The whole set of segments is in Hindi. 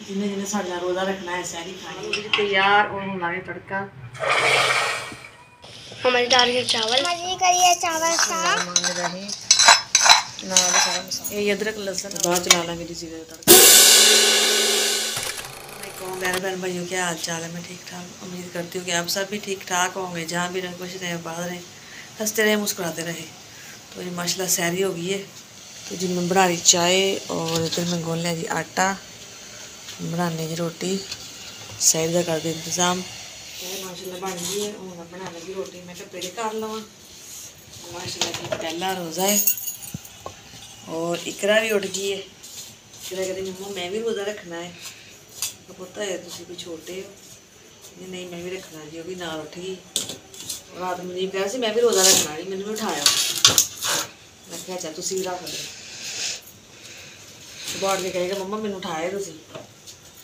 जिन्हें जिन्हें साढ़ा रोज़ा रखना है सहरी खानी तैयार और बनाने तड़का हमारी दाल के चावल करिए चावल ये अदरक लहसुन बाद चला लेंगे जी जीरे का तड़का। मेरे बहन भाइयों क्या हाल चाल है? मैं ठीक ठाक उम्मीद करती हूँ कि आप सब भी ठीक ठाक होंगे, जहाँ भी रहे खुश रहे आबाद रहे हंसते रहे मुस्कुराते रहे। तो ये माशाल्लाह सहरी हो गई है, तो जी मैं बना रही चाय और इधर मैं गोल लिया जी आटा, बनाने जी रोटी सहरी का कर दे इंतजाम। माशाल्लाह बन गई है, हूँ बना लगी रोटी। मैं पेड़े कर लवा। माशाल्लाह जी पहला रोज़ा है और इकरा भी उठ गई है। इकरा कहती मम्मा मैं भी रोज़ा रखना है। तो पता है तुम भी छोटे हो, नहीं मैं भी रखना जी। वो भी नाल उठ गई। रात मुनीब कह रही मैं भी रोज़ा रखना जी, मैंने भी उठाया। मैं क्या अच्छा तुम भी रख लो। बाढ़ के कहेगा मम्मा मैंने उठाया तुम,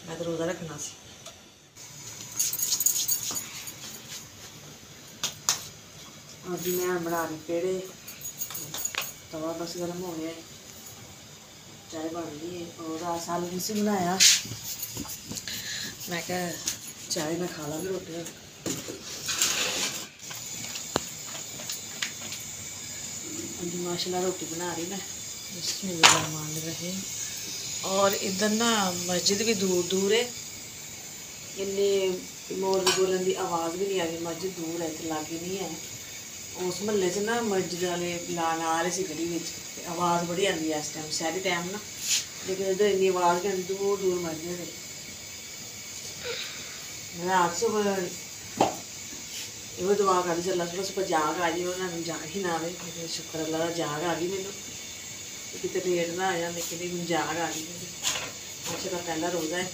मैं तो रोज़ा रखना सी। अभी मैं बना रही पेड़े, तवा बस गर्म हो गया है, चाय बन गई है और रात आलू नहीं से बनाया। मैं क्या चाय में खा लाँगी रोटी। अभी माशाल्लाह रोटी बना रही मैं, बिस्मिल्लाह रहे। और इधर ना मस्जिद भी दूर दूर है, इन्नी मोर बोलन की आवाज़ भी नहीं आ रही। मस्जिद दूर है तो लागे नहीं है। उस महल्ले से ना मस्जिद वाले लाना आ रहे थे गली में, आवाज़ बड़ी आती है इस टाइम शहरी टाइम ना, लेकिन इधर इन्नी आवाज़ नहीं आती। दूर दूर मस्जिद है। मैं आज सुबह ये दुआ कर चला सुबह सुबह जाग आ जाए, उन्होंने जाग ही ना आए। शुक्र अल्लाह का जाग आ गई मैनू, कितने लेट ना आ जाए लेकिन जाग आ गई। अच्छा का पहला रोज़ा है,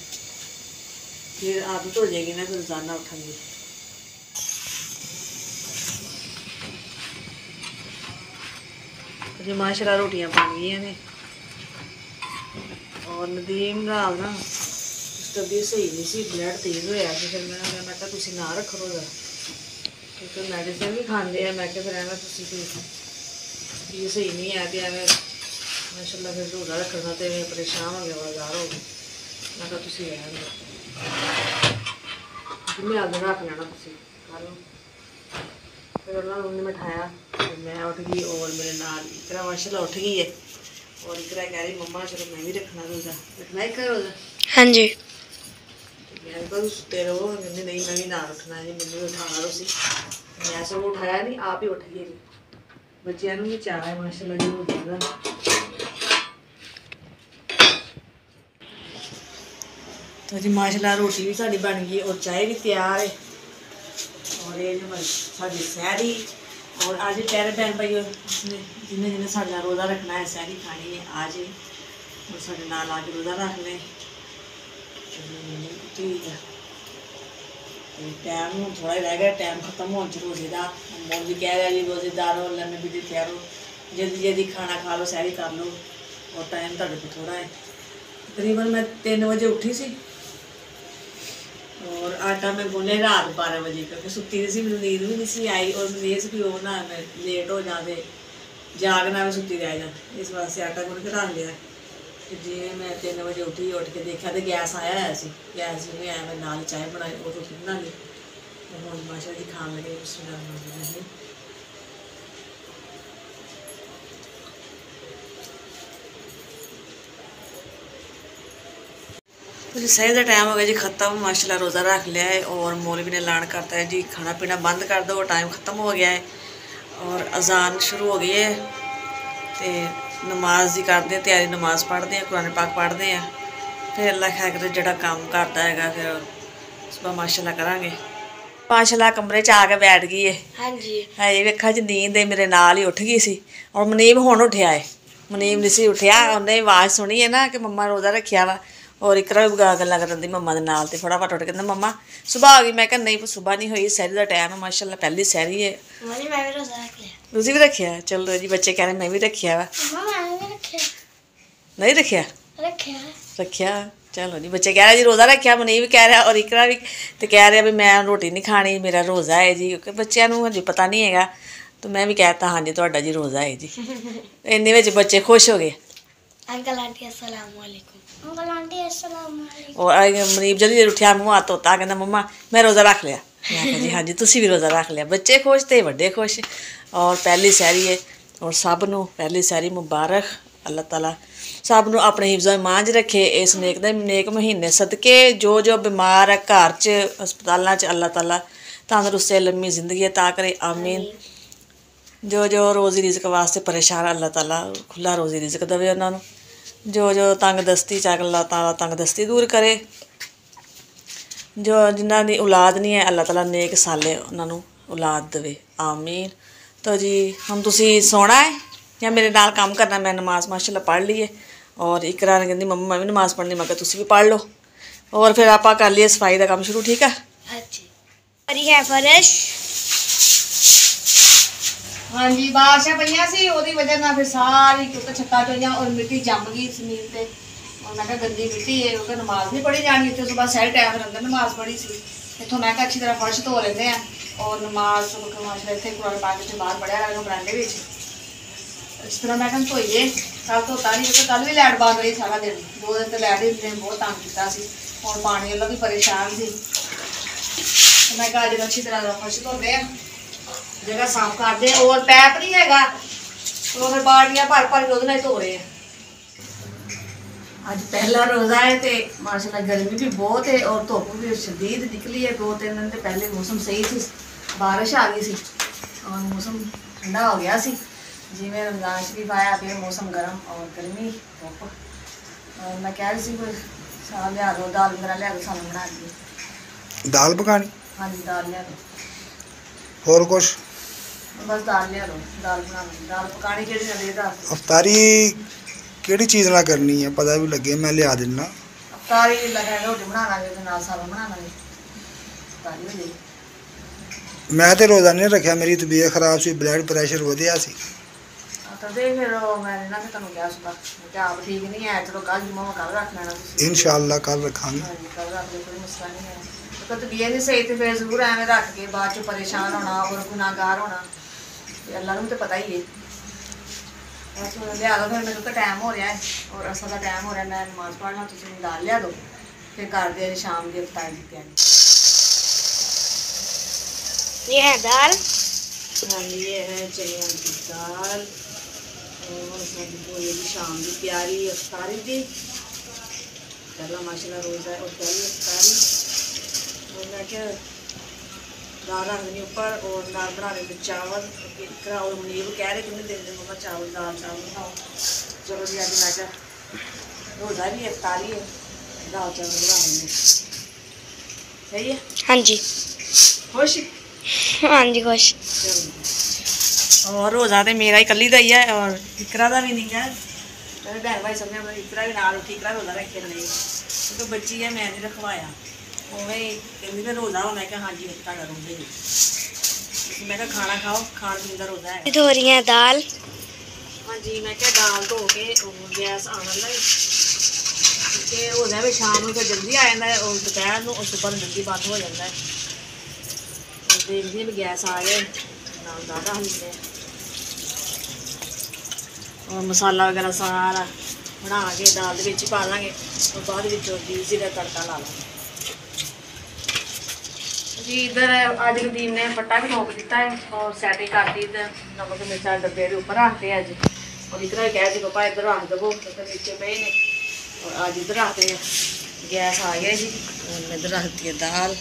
फिर आदत हो जाएगी ना फिर रोज़ाना उठन की। जी माशाल्लाह रोटियां बन गई ने। और नदीम राल ना तबीयत सही नहीं सी, ब्लड तेज होया सी। फिर मैं कहा तुसी ना रखो रोज़ा, क्योंकि मेडिसिन भी खाते हैं। मैं क्या फिर एवं तबीयत सही नहीं है तो एवं माशाल्लाह फिर रोज़ा रखना तो परेशान हो गया, बाजार हो गया। मैं कहा तुसी रहन दो, मैं आगे रख लेना तुसी खा लो। फिर उन्होंने बिठाया, मैं उठ गई और मेरे नाल इकरा माशाल्लाह उठ गई है। और इकरा कह रही मम्मा चलो मैं भी रखना रोज़ा, रखना एक रोज़ा। हाँ जी मैं कहा सुते रहो, कहते नहीं मैं भी ना रखना जी, मैंने भी उठाना तुसी। मैं सब उठाया नहीं, आप ही उठ गए जी। बच्चों भी चाह है माशाल्लाह जी रोज़ा दा। तो जी माशाल्लाह रोटी भी साड़ी बन गई और चाय भी तैयार है। और ये जो साड़ी सहरी और आज प्यारे बहन भाइयों जिन्हें जिन्हें साढ़ा रोज़ा रखना है सहरी खानी है आज और साढ़े नाल आज रोज़ा रख लें। ठीक है टाइम हूँ थोड़ा ही रह गया, टाइम खत्म हो रोज़े का। मोल भी कह रहा जी रोज़ेदार हो लम्बे भी देखा रो, जल्दी जल्दी खाना खा लो सहरी कर लो। और टाइम तुहाडे को थोड़ा है। तकरीबन मैं 3 बजे उठी सी और आटा मैं गुने रात 12 बजे, क्योंकि सुती सी मैं नींद भी नहीं सी आई और मैं ये भी वो ना मैं लेट हो जाते जागना मैं सुती रह जा, इस वास्ते आटा गुन के रख लिया। जी मैं 3 बजे उठी, उठ के देखा तो गैस आया है सी, गैस भी आया। मैं नाल चाय बनाई और रोटी बना ली। हम माशा जी खान लगे बिस्मिल्लाह। तो जी सही का टाइम हो गया जी ख़त्म, माशाल्लाह रोज़ा रख लिया है। और मौलवी ने ऐलान करता है जी खाना पीना बंद कर दो, टाइम ख़त्म हो गया है। और अजान शुरू हो गई है तो नमाज की करते हैं तैयारी, नमाज पढ़ते हैं, कुरान पाक पढ़ते हैं। फिर अल्लाह खैर करे जोड़ा काम करता है फिर सुबह माशाल्लाह करांगे। माशाल्लाह कमरे च आके बैठ गई है। हाँ जी है वेखा जी नींद मेरे नाल ही उठ गई सी। और मुनीब हुण उठिया है, मुनीब नहीं सी उठिया, उन्हें आवाज़ सुनी है ना कि मम्मा रोज़ा रखिया वा। और इकरा भी गल्लां करन दी मम्मा दे नाल, ते फटाफट उठ के कहंदा मम्मा सुबह आ गई। मैं कहा नहीं सुबह नहीं हुई, सहरी का टाइम है माशाल्लाह पहली सहरी है। तुसीं भी रखिया? चलो जी बच्चे कह रहे मैं भी रखिया वा। नहीं रखिया? रखिया चलो जी बच्चे कह रहे जी रोज़ा रखिया, मुनीब भी कह रहा और इकरा भी तो कह रहा भी मैं रोटी नहीं खानी, मेरा रोज़ा है जी। क्योंकि बच्चों को हजे पता नहीं है, तो मैं भी कहता हाँ जी तुहाडा जी रोज़ा है जी। इन्ने विच बच्चे खुश हो गए। अंकल आंटी अस्सलाम वालेकुम। अंकल आंटी अस्सलाम वालेकुम। और मनीब जल्दी उठिया मुँह हाथ धोता कहना मम्मा मैं रोज़ा रख लिया। मैं कहा जी हाँ जी तुसी भी रोज़ा रख लिया। बच्चे खुश ते बड़े खुश। और पहली सहरी है और सब नूं पहली सहरी मुबारक। अल्लाह ताला सब नूं अपने हिफ्ज़ ईमान च रखे। इस नेक महीने सदके जो बीमार है घर च हस्पतालों च अल्लाह ताला तंदरुस्ती लम्मी जिंदगी अता करे आमीन। जो रोज़ी रिज़क वास्ते परेशान अल्लाह ताला खुला रोज़ी रिज़क देवे उन्होंने। जो तंग दस्ती च अल्लाह ताला तंग दस्ती दूर करे। जो जिन्हों की औलाद नहीं है अल्लाह ताला नेक साले उन्होंने औलाद देवे आमीन। तो जी हम तुसी सोना है या मेरे नाल काम करना। मैं नमाज माशाल्लाह पढ़ ली है और इकरा ने कहती मम्मा मैं भी नमाज पढ़नी। मैं तुसी भी पढ़ लो और फिर आप कर लिए सफाई का काम शुरू। ठीक है करी है फर्श। हाँ जी बारिशां पईयां सी ओदी वजह नाल फिर सारी क्योंकि छत्तां चोईयां और मिट्टी जम गई जमीन ते। और मैं कहा गंदी मिट्टी है क्योंकि नमाज नहीं पढ़ी जानी। इतने सुबह सारे टाइम फिर अंदर नमाज पढ़ी सी। इतों मैं कहा अच्छी तरह फर्श धो लेते हैं और नमाज माशा इतने कुरान पाक च बाहर पढ़िया करेंगे बरांडे में। इस तरह मैं कहा धोईए कल धोता नहीं क्योंकि कल भी लाइट बंद रही सारा दिन। 2 दिन तो लाइट ही दिन बहुत तंग किया और पानी वाला भी परेशान सी। तो मैं कहा अज अच्छी तरह फर्श धोते हैं जगह साफ कर दे। और पैप नहीं है तो फिर बाल्टियां भर भर के उहदे धो रहे हैं। अज पहला रोज़ा है तो माशाल्लाह गर्मी भी बहुत है और धुप भी शदीद निकली है। 2-3 दिन तो पहले मौसम सही थी बारिश आ गई सी और मौसम ठंडा हो गया सी। जिमें रमजान शरीफ आया फिर मौसम गर्म और गर्मी धुप। और मैं कह रही थी कोई साल लिया दो दाल वगैरह लिया दो सानू बना दी। दाल पकानी? हाँ जी दाल लिया दो। और कुछ? बस दाल लिया दो। दाल बना लो। दाल पकानी केड़ी ने दे अफ्तारी केड़ी चीज़ ना करनी है पता भी लगे मैं लिया देना। अफ्तारी लगा रोटी बना लांगे ते नाल साग बना लांगे। अफ्तारी हो जाएगी। मैं तो रोज़ा नहीं रखा मेरी तबीयत खराब सी ब्लड प्रेशर वधिया सी। तो देख फिर मैंने ना तुम क्या सुबह क्या आप ठीक नहीं है चलो कल जुम्मा में कल रख लेना तुसीं। इंशाअल्लाह कल रखांगे। हाँ जी कल रख लो कोई मसला नहीं है। तो तबीयत नहीं सही तो फिर जरूर एवं रख के बाद च परेशान होना और गुनाहगार होना अल्लाह नूं तो पता ही है। बस लिया दो फिर मेरे को टाइम हो रहा है और असल का टाइम हो रहा है। मैं नमाज पढ़ना तुम दाल लिया दो फिर कर दे शाम की अफ्तारी की तैयारी। ये है दाल। हाँ ये है चने की दाल और शाम की तैयारी अफ्तारी की। पहला माशाल्लाह रोज़ा है और पहली अफ्तारी। और मैं क्या दाल रख देनी ऊपर और नाल बना लेते चावल। इकरा और मनीब कह रहे कितने दिन मम्मा चावल दाल चावल बनाओ। चलो जी अज मैं क्या रोज़ा भी अफ्तारी है दाल चावल बना लेंगे। सही है। हाँ जी खुश? हाँ जी खुश। और रोज़ा तो मेरा ही कली का ही है और इकरा का भी नहीं है। मेरे बहन भाई समझे मैं इकरा भी नाल उठी इकरा रोज़ा रखे नहीं क्योंकि बच्ची है मैं नहीं रखवाया उवें कहती मैं रोज़ा हो। मैं क्या हाँ जी तुहाडा रोज़ा ही। मैं क्या खाना खाओ खान पीन का रोज़ा है। धो रही है दाल। हाँ जी मैं क्या दाल धो के गैस आना ला क्योंकि रोज़ा भी शाम में फिर जल्दी आ जाता है और दोपहर में और सुबह जल्दी बंद हो जाता है। देखते भी गैस आ गए नाल दाल रख लेते हैं और मसाला वगैरह सारा बना के दाल के विच पा लांगे और बाद जी का तड़का ला लांगे जी। इधर अज गदीम ने पट्टा भी ठोक दिता है और सैटिंग कर दी। नमक मिर्चा डब्बे के उपर रखते हैं अज और इधर कह दी पापा इधर रख दवो तो नीचे पे ने और अज इधर रखते हैं। गैस आ गया जी और इधर रख दी है दाल।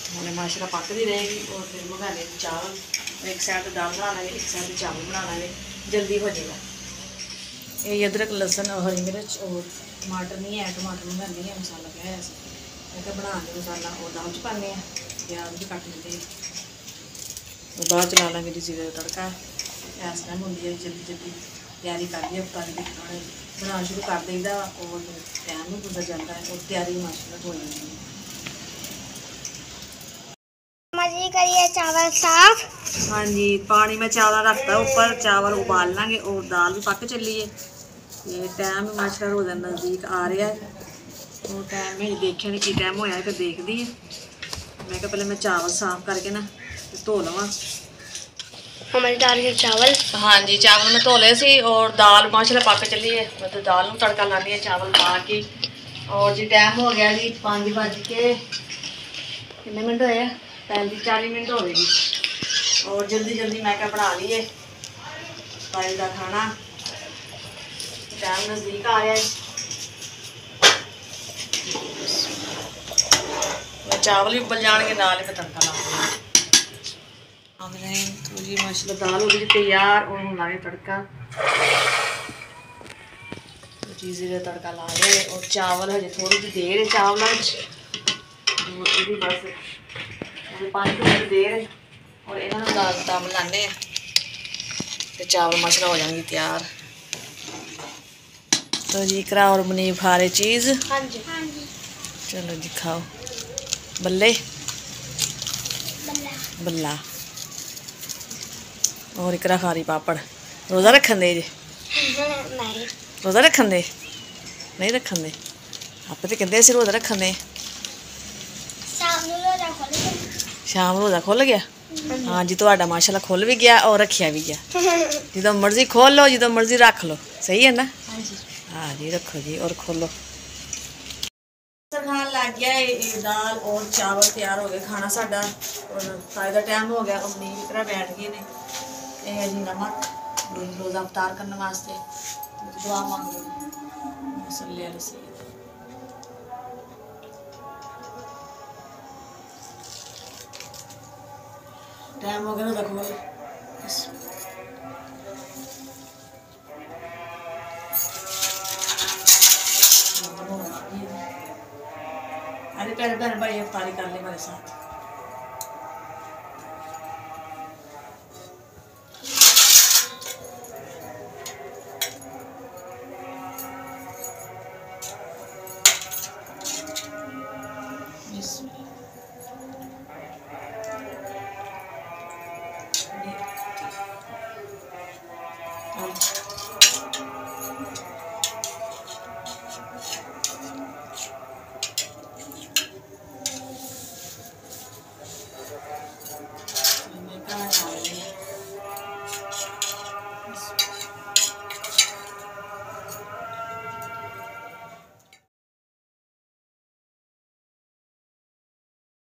हमें माशाल्लाह पकती रहेगी और फिर मंगाने चावल। एक साइड दाल बना लेंगे एक साइड चावल बना लेंगे जल्दी हो जाएगा। ये अदरक लसन और हरी मिर्च और टमाटर नहीं है टमाटर मंगानी है मसाला क्या है मैं बना के मसाला और दाल च पाने प्याज भी कट लेते और बाद च ला लेंगे जी जीरे का तड़का। इस टाइम होंगी है जल्दी जल्दी तैयारी कर दी अफ्तारी की बनाना शुरू कर देगा और टाइम भी गुजर जाता है और तैयारी माशाल्लाह हो जाती है। मजी करिए चावल साफ। हाँ जी पानी में चावल रखता ऊपर चावल उबाल लेंगे और दाल भी पक चली है। ये टाइम माशाल्लाह रोज़ा नज़दीक आ रहा है और टाइम में देखिए नहीं कि टाइम होया फिर देखती है। मैं क्या पहले मैं चावल साफ करके ना धो लवा हमारी दाल के चावल। हाँ जी, चावल मैं धोले सी और दाल माशाल्लाह पक चली है। मैं तो दाल में तड़का लानी है चावल पा के। और जी टाइम हो गया जी 5 बज के कितने मिनट होए 40 मिनट हो गए जी। और जल्दी जल्दी मैं क्या बना लिए फाइल का खाना। टाइम नज़दीक आ गया है। चावल भी उबल जाएंगे, दाल में तड़का ला तो जी माशाल्लाह दाल हो गई तैयार और हम लागे तड़का। तो जी जीरे तड़का ला रहे और चावल हजे थोड़ी जी देर है चावल बस 5 मिनट देर है और इन्होंने दाल दम लाने तो चावल माशाल्लाह हो जाएंगे तैयार। तो जी इकरा और मुनीब खा रहे चीज़। हाँ जी हाँ जी। चलो जी खाओ। बल्ले बल्ला और इकरा खा रही पापड़। रोज़ा रखन दे जे? नहीं रोज़ा रखन दे? नहीं रखन दे? आप तो कहते असं रोज़ा रखन दे। शाम रोज़ा खुल गया? हाँ जी, तो माशाल्लाह खुल भी गया और रखिया भी गया। जो मर्जी खोल लो, जो मर्जी रख लो, सही है ना? हाँ जी रखो जी और खोलो। खान लग गया ये दाल और चावल तैयार हो गए। खाना साडा और खाने का टाइम हो गया। अम्मी की तरह बैठ गए ने। ये है जी नमक रोज़ा अफ्तार करने वास्ते। दुआ मांग लो सल्ले अलैहि सय्यद। टाइम हो गया रोज़ा खोल। अरे पहले बहन भाई अफ्तारी कर ले मेरे साथ।